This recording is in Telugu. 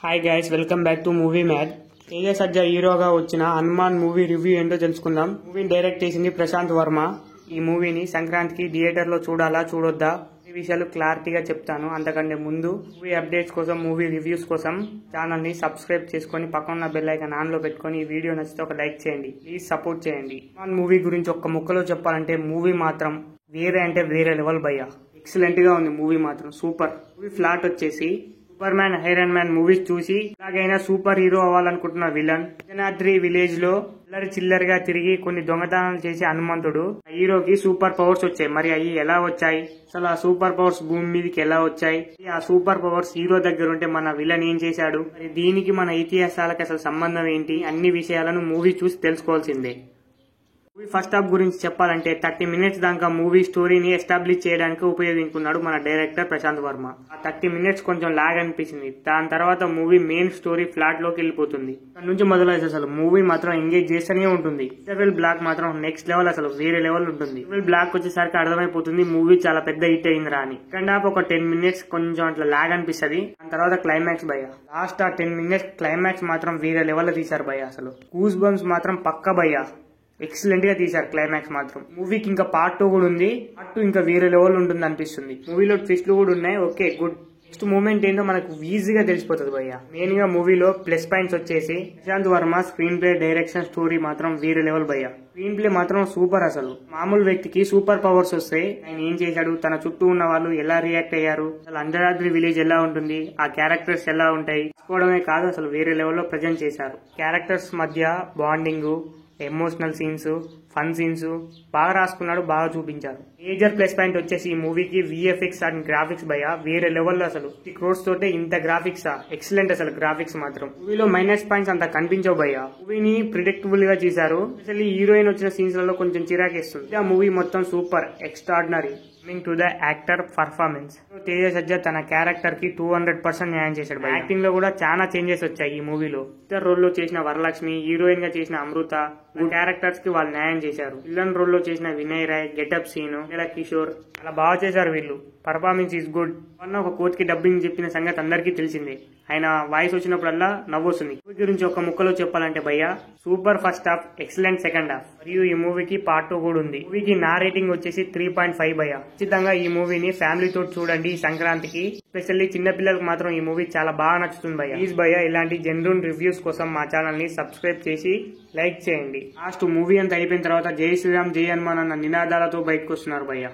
Hi guys, welcome back to movie mad. Teja Sajja హీరోగా వచ్చిన హనుమాన్ మూవీ రివ్యూ ఏంటో తెలుసుకుందాం. మూవీని డైరెక్ట్ చేసింది ప్రశాంత్ వర్మ. ఈ మూవీని సంక్రాంతికి థియేటర్లో చూడాలా చూడొద్దా ఈ విషయాలు క్లారిటీగా చెప్తాను. అంతకంటే ముందు మూవీ అప్డేట్స్ కోసం, మూవీ రివ్యూస్ కోసం ఛానల్ని సబ్స్క్రైబ్ చేసుకొని పక్కన బెల్ ఐకాన్ ఆన్లో పెట్టుకొని ఈ వీడియో నచ్చితే ఒక లైక్ చేయండి. ప్లీజ్ సపోర్ట్ చేయండి. హనుమాన్ మూవీ గురించి ఒక్క ముక్కలో చెప్పాలంటే మూవీ మాత్రం వేరే లెవెల్ భయ్యా. ఎక్సలెంట్ గా ఉంది మూవీ మాత్రం, సూపర్. మూవీ ఫ్లాట్ వచ్చేసి super man, iron man movies చూసి ఎలాగైనా సూపర్ హీరో అవ్వాలనుకుంటున్న విలన్ జనాద్రి విలేజ్ లో చిల్లరగా తిరిగి కొన్ని దొంగతనాలు చేసే హనుమంతుడు. హీరోకి సూపర్ పవర్స్ వచ్చాయి. మరి అవి ఎలా వచ్చాయి, అసలు ఆ సూపర్ పవర్స్ భూమి మీదకి ఎలా వచ్చాయి, ఆ సూపర్ పవర్స్ హీరో దగ్గర ఉంటే మన విలన్ ఏం చేశాడు, మరి దీనికి మన ఇతిహాసాలకు అసలు సంబంధం ఏంటి, అన్ని విషయాలను మూవీ చూసి తెలుసుకోవాల్సిందే. మూవీ ఫస్ట్ హాఫ్ గురించి చెప్పాలంటే 30 minutes దాకా మూవీ స్టోరీని ఎస్టాబ్లిష్ చేయడానికి ఉపయోగించుకున్నాడు మన డైరెక్టర్ ప్రశాంత్ వర్మ. ఆ 30 minutes కొంచెం లాగ్ అనిపించింది. దాని తర్వాత మూవీ మెయిన్ స్టోరీ ఫ్లాట్ లోకి వెళ్ళిపోతుంది. దాని నుంచి మొదలైతే అసలు మూవీ మాత్రం ఎంగేజ్ చేస్తూనే ఉంటుంది. ఇంటర్వెల్ బ్లాక్ మాత్రం నెక్స్ట్ లెవెల్, అసలు వేరే లెవెల్ ఉంటుంది. ఇంటర్వెల్ బ్లాక్ వచ్చేసరికి అర్థమైపోతుంది మూవీ చాలా పెద్ద హిట్ అయిందిరా అని. సెకండ్ హాఫ్ ఒక 10 minutes కొంచెం అట్లా లాగ్ అనిపిస్తుంది. దాని తర్వాత క్లైమాక్స్ భయ్య, లాస్ట్ ఆ 10 minutes క్లైమాక్స్ మాత్రం వేరే లెవెల్ లో తీశారు భయ్య. అసలు గూస్ బంప్స్ మాత్రం పక్క భయ్య, ఎక్సలెంట్ గా తీశారు క్లైమాక్స్ మాత్రం. మూవీకి ఇంకా పార్ట్ 2 కూడా ఉంది. పార్ట్ 2 ఇంకా వేరే లెవెల్ ఉంటుంది అనిపిస్తుంది. మూవీలో ట్విస్ట్లు కూడా ఉన్నాయి. Okay, good. నెక్స్ట్ మూమెంట్ ఏంటో మనకు ఈజీగా తెలిసిపోతుంది భయ్య. మెయిన్ గా మూవీలో ప్లస్ పాయింట్స్ వచ్చేసి Prashanth Varma screenplay, direction, story మాత్రం వేరే లెవెల్ భయ్య. స్క్రీన్ ప్లే మాత్రం సూపర్. అసలు మామూలు వ్యక్తికి సూపర్ పవర్స్ వస్తాయి, ఆయన ఏం చేశాడు, తన చుట్టూ ఉన్న వాళ్ళు ఎలా రియాక్ట్ అయ్యారు, అసలు అంజనాద్రి విలేజ్ ఎలా ఉంటుంది, ఆ క్యారెక్టర్స్ ఎలా ఉంటాయి చూసుకోవడమే కాదు, అసలు వేరే లెవెల్లో ప్రజెంట్ చేశారు. క్యారెక్టర్స్ మధ్య bonding, emotional scenes, fun scenes బాగా రాసుకున్నాడు, బాగా చూపించారు. మేజర్ ప్లస్ పాయింట్ వచ్చేసి ఈ మూవీకి విఎఫ్ఎక్స్ అండ్ గ్రాఫిక్స్ భయ్య వేరే లెవెల్లో. అసలు 50 crores తోటే ఇంత గ్రాఫిక్స్, ఎక్సలెంట్. అసలు గ్రాఫిక్స్ మాత్రం మూవీలో మైనస్ పాయింట్స్ అంత కనిపించవు భయ్య. మూవీని ప్రిడిక్టబుల్ గా చేశారు. అసలు హీరోయిన్ వచ్చిన సీన్స్ లలో కొంచెం చిరాకేస్తుంది. ఆ మూవీ మొత్తం super, extraordinary. Coming to the actor performance, Teja Sajja తన క్యారెక్టర్ కి 200% న్యాయం చేశాడు. యాక్టింగ్ లో కూడా చాలా చేంజెస్ వచ్చాయి ఈ మూవీలో. ఇతర రోల్ లో చేసిన వరలక్ష్మి, హీరోయిన్ గా చేసిన అమృత క్యారెక్టర్స్ కి వాళ్ళు న్యాయం చేశారు. విలన్ రోల్ లో చేసిన వినయ్ రాయ్, గెటప్ సీన్, కిషోర్ అలా బాగా చేశారు వీళ్ళు. Performance is good. మొన్న ఒక కోచ్ కి డబ్బింగ్ చెప్పిన సంగతి అందరికీ తెలిసిందే. ఆయన వాయిస్ వచ్చినప్పుడల్లా నవ్వొస్తుంది. మూవీ గురించి ఒక ముక్కలో చెప్పాలంటే భయ్య, super first half, excellent second half, మరియు ఈ మూవీకి పార్ట్ 2 కూడా ఉంది. మూవీకి నా రేటింగ్ వచ్చేసి 3.5 భయ్య. ఖచ్చితంగా ఈ మూవీని ఫ్యామిలీతో చూడండి ఈ సంక్రాంతికి. ఎస్పెషల్లీ చిన్నపిల్లలకు మాత్రం ఈ మూవీ చాలా బాగా నచ్చుతుంది భయ్య. ప్లీజ్ భయ్య, ఇలాంటి జెన్యూన్ రివ్యూస్ కోసం మా ఛానల్ ని సబ్స్క్రైబ్ చేసి లైక్ చేయండి. లాస్ట్ మూవీ అంతా అయిపోయిన తర్వాత జై శ్రీరామ్, జై హనుమాన్ అన్న నినాదాలతో బయటకు వస్తున్నారు భయ్య.